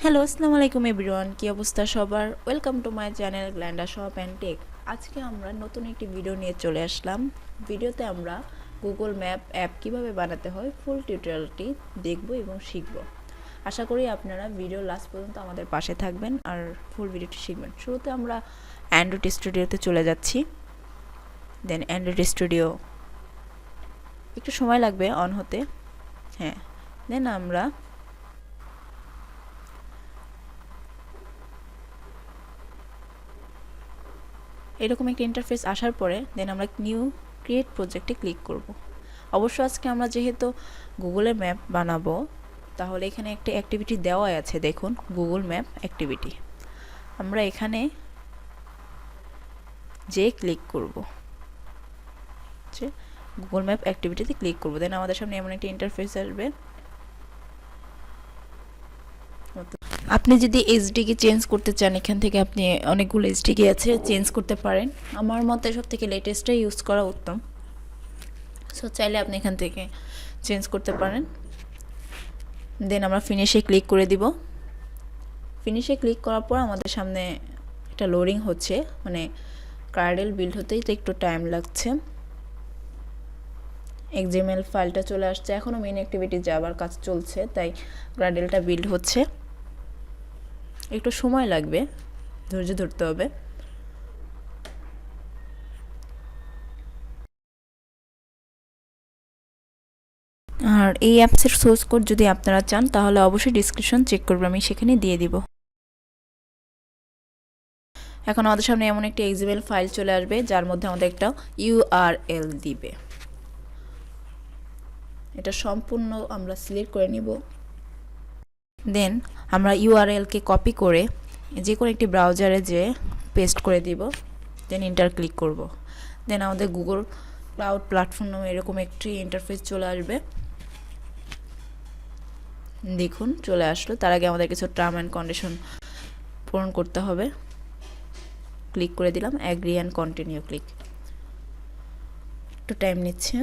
Hello, আসসালামু আলাইকুম everyone. কি অবস্থা সবার? ওয়েলকাম টু মাই চ্যানেল গ্ল্যান্ডা শপ অ্যান্ড টেক। আজকে আমরা নতুন একটি ভিডিও নিয়ে চলে আসলাম। ভিডিওতে আমরা গুগল ম্যাপ অ্যাপ কিভাবে বানাতে হয় ফুল টিউটোরিয়ালটি দেখব এবং শিখব। আশা করি আপনারা ভিডিও লাস্ট পর্যন্ত আমাদের পাশে থাকবেন আর ফুল ভিডিওটি শিখবেন। শুরুতে আমরা অ্যান্ড্রয়েড স্টুডিওতে চলে যাচ্ছি। দেন অ্যান্ড্রয়েড স্টুডিও একটু সময় লাগবে অন হতে। হ্যাঁ, দেন আমরা এরকম একটা ইন্টারফেস আসার পরে দেন আমরা নিউ ক্রিয়েট প্রজেক্টে ক্লিক করব। অবশ্য আজকে আমরা যেহেতু গুগলে ম্যাপ বানাবো, তাহলে এখানে একটা অ্যাক্টিভিটি দেওয়া আছে, দেখুন গুগল ম্যাপ অ্যাক্টিভিটি। আমরা এখানে যে ক্লিক করব, যে গুগল ম্যাপ অ্যাক্টিভিটিতে ক্লিক করব, দেন আমাদের সামনে এমন একটা ইন্টারফেস আসবে। আপনি যদি এইচডিকে চেঞ্জ করতে চান, এখান থেকে আপনি অনেকগুলো এইচডিকে আছে, চেঞ্জ করতে পারেন। আমার মতে সব থেকে লেটেস্টটাই ইউজ করা উত্তম। সো চাইলে আপনি এখান থেকে চেঞ্জ করতে পারেন। দেন আমরা ফিনিশে ক্লিক করে দিব। ফিনিশে ক্লিক করার পর আমাদের সামনে একটা লোডিং হচ্ছে, মানে কার্ডেল বিল্ড হতেই তো একটু টাইম লাগছে। এক্সএমএল ফাইলটা চলে আসছে, এখনও মেইন অ্যাক্টিভিটি যাবার কাজ চলছে, তাই গ্রাডেলটা বিল্ড হচ্ছে, একটু সময় লাগবে, ধৈর্য ধরতে হবে। আর এই অ্যাপসের সোর্স কোড যদি আপনারা চান তাহলে অবশ্যই ডিসক্রিপশন চেক করবেন, আমি সেখানে দিয়ে দিব। এখন আমাদের সামনে এমন একটি এক্সএমএল ফাইল চলে আসবে, যার মধ্যে আমাদের একটা ইউআরএল দিবে। এটা সম্পূর্ণ আমরা সিলেক্ট করে নিব। দেন আমরা ইউআরএলকে কপি করে যে কোনো একটি ব্রাউজারে যে পেস্ট করে দিব, দেন এন্টার ক্লিক করব। দেন আমাদের গুগল ক্লাউড প্ল্যাটফর্ম নামে এরকম একটি ইন্টারফেস চলে আসবে। দেখুন চলে আসলো। তার আগে আমাদের কিছু টার্ম অ্যান্ড কন্ডিশন পূরণ করতে হবে। ক্লিক করে দিলাম, অ্যাগ্রি অ্যান্ড কন্টিনিউ ক্লিক। একটু টাইম নিচ্ছে।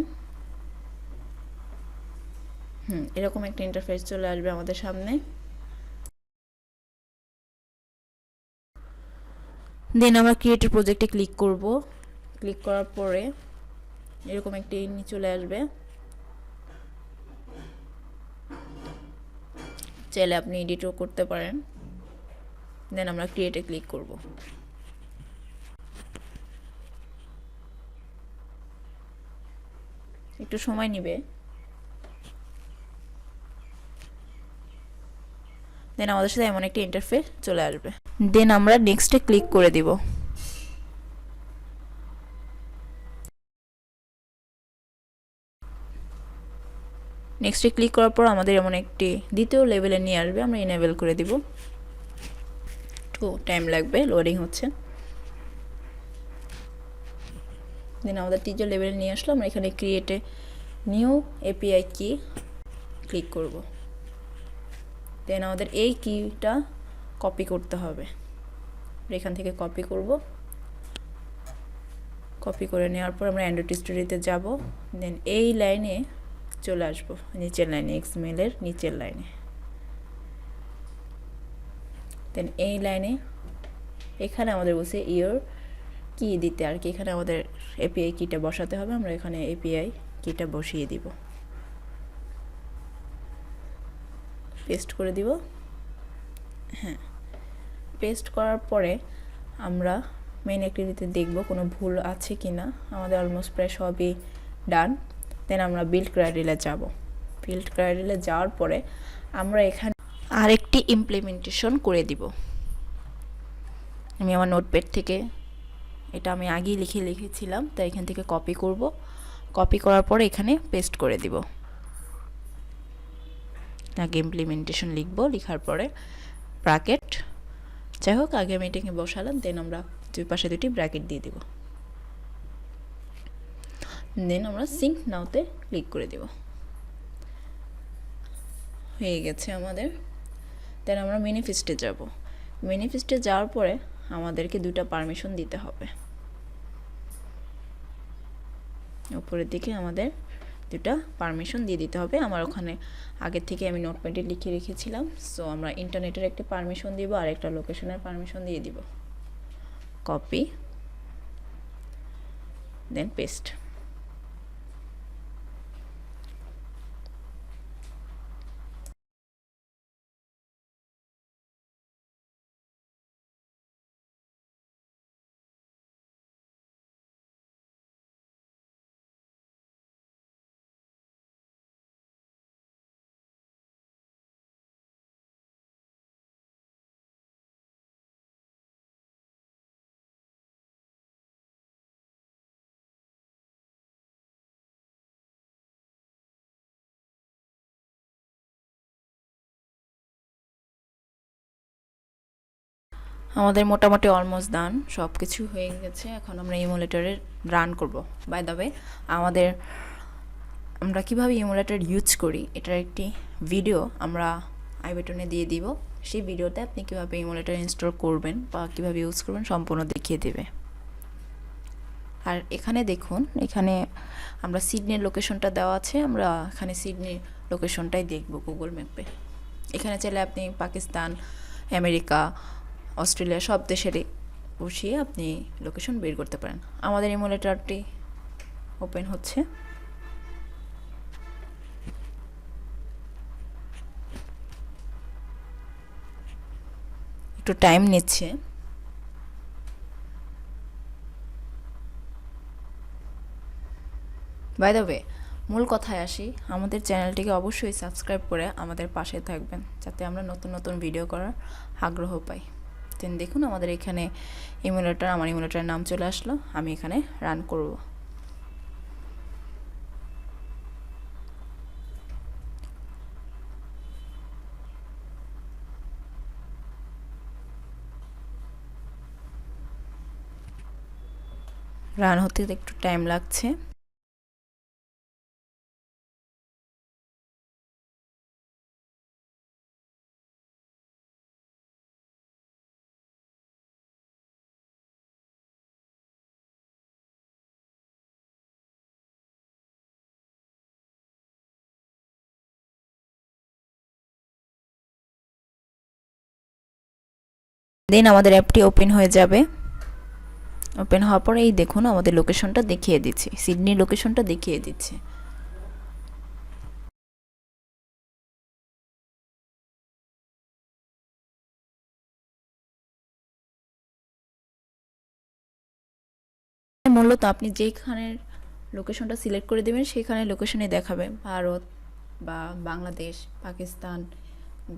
এরকম একটা ইন্টারফেস চলে আসবে আমাদের সামনে। দেন আমরা ক্রিয়েট প্রজেক্টে ক্লিক করব। ক্লিক করার পরে এরকম একটি চলে আসবে। চাইলে আপনি এডিটও করতে পারেন। দেন আমরা ক্রিয়েটে ক্লিক করব। একটু সময় নেবে। দেন আমাদের সাথে এমন একটা ইন্টারফেস চলে আসবে। দেন আমরা নেক্সটে ক্লিক করে দিব। নেক্সটে ক্লিক করার পর আমাদের এমন একটি দ্বিতীয় লেভেলে নিয়ে আসবে, আমরা ইনেবল করে দিব। একটু টাইম লাগবে, লোডিং হচ্ছে। দেন আমাদের তৃতীয় লেভেলে নিয়ে আসলো। আমরা এখানে ক্রিয়েটে নিউ এপিআই কি ক্লিক করব। দেন আমাদের এই কিটা কপি করতে হবে, এখান থেকে কপি করব। কপি করে নেওয়ার পর আমরা অ্যান্ড্রয়েড স্টুডিওতে যাব। দেন এই লাইনে চলে আসব, নিচের লাইনে, এক্সএমএলের নিচের লাইনে। দেন এই লাইনে এখানে আমাদের বলছে ইওর কি দিতে, আর কি এখানে আমাদের এপিআই কিটা বসাতে হবে। আমরা এখানে এপিআই কিটা বসিয়ে দিব, পেস্ট করে দিব। হ্যাঁ, পেস্ট করার পরে আমরা মেইন অ্যাক্টিভিটিতে দেখব কোনো ভুল আছে কি না। আমাদের অলমোস্ট প্রায় সবই ডান। দেন আমরা বিল্ড ক্রাইটেরিয়া যাব। বিল্ড ক্রাইটেরিয়া যাওয়ার পরে আমরা এখানে আরেকটি ইমপ্লিমেন্টেশন করে দিব। আমি আমার নোটপ্যাড থেকে, এটা আমি আগেই লিখেছিলাম, তাই এখান থেকে কপি করব। কপি করার পরে এখানে পেস্ট করে দিব। আগে ইমপ্লিমেন্টেশন লিখব, লেখার পরে ব্র্যাকেট, যাই হোক আগে আমি এটাকে বসালাম। দেন আমরা দুই পাশে দুটি ব্র্যাকেট দিয়ে দিব। দেন আমরা সিঙ্ক নাওতে ক্লিক করে দেব। হয়ে গেছে আমাদের। দেন আমরা ম্যানিফেস্টে যাব। ম্যানিফেস্টে যাওয়ার পরে আমাদেরকে দুটো পারমিশন দিতে হবে। উপরের দিকে আমাদের দুটা পারমিশন দিয়ে দিতে হবে। আমার ওখানে আগে থেকে আমি নোটপ্যাডে লিখে রেখেছিলাম। সো আমরা ইন্টারনেটের একটা পারমিশন দিব আর একটা লোকেশনের পারমিশন দিয়ে দিব। কপি, দেন পেস্ট। আমাদের মোটামুটি অলমোস্ট ডান, সব কিছু হয়ে গেছে। এখন আমরা ইমুলেটরে রান করব। বাই দ্য ওয়ে, আমরা কীভাবে ইমুলেটর ইউজ করি এটার একটি ভিডিও আমরা আই বাটনে দিয়ে দিব। সেই ভিডিওতে আপনি কীভাবে ইমুলেটর ইনস্টল করবেন বা কীভাবে ইউজ করবেন সম্পূর্ণ দেখিয়ে দেবে। আর এখানে দেখুন, এখানে আমরা সিডনির লোকেশনটা দেওয়া আছে। আমরা এখানে সিডনির লোকেশনটাই দেখব গুগল ম্যাপে। এখানে চাইলে আপনি পাকিস্তান, আমেরিকা, অস্ট্রেলিয়া সব দেশেরই বসিয়ে আপনি লোকেশন বের করতে পারেন। আমাদের ইমুলেটরটি ওপেন হচ্ছে। একটু টাইম নিচ্ছে। বাই দ্য ওয়ে, মূল কথায় আসি, আমাদের চ্যানেলটিকে অবশ্যই সাবস্ক্রাইব করে আমাদের পাশে থাকবেন, যাতে আমরা নতুন নতুন ভিডিও করার আগ্রহ পাই। দেন দেখুন আমাদের এখানে ইমুলেটর, আমার ইমুলেটরের নাম চলে আসলো। আমি এখানে রান করব। রান হতে একটু টাইম লাগছে। দেন আমাদের অ্যাপটি ওপেন হয়ে যাবে। ওপেন হওয়ার পরে এই দেখুন আমাদের লোকেশনটা দেখিয়ে দিচ্ছে, সিডনি লোকেশনটা দেখিয়ে দিচ্ছে। মূলত আপনি যেখানের লোকেশনটা সিলেক্ট করে দেবেন সেখানে লোকেশনে দেখাবে ভারত বা বাংলাদেশ, পাকিস্তান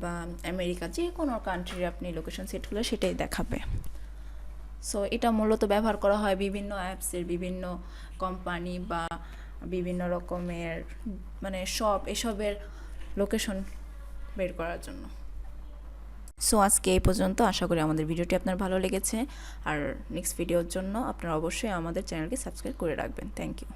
বা আমেরিকা, যে কোনো কান্ট্রির আপনি লোকেশন সেট করলে সেটাই দেখাবে। সো এটা মূলত ব্যবহার করা হয় বিভিন্ন অ্যাপসের, বিভিন্ন কোম্পানি বা বিভিন্ন রকমের মানে শপ, এসবের লোকেশন বের করার জন্য। সো আজকে এই পর্যন্ত। আশা করি আমাদের ভিডিওটি আপনার ভালো লেগেছে। আর নেক্সট ভিডিওর জন্য আপনারা অবশ্যই আমাদের চ্যানেলকে সাবস্ক্রাইব করে রাখবেন। Thank you.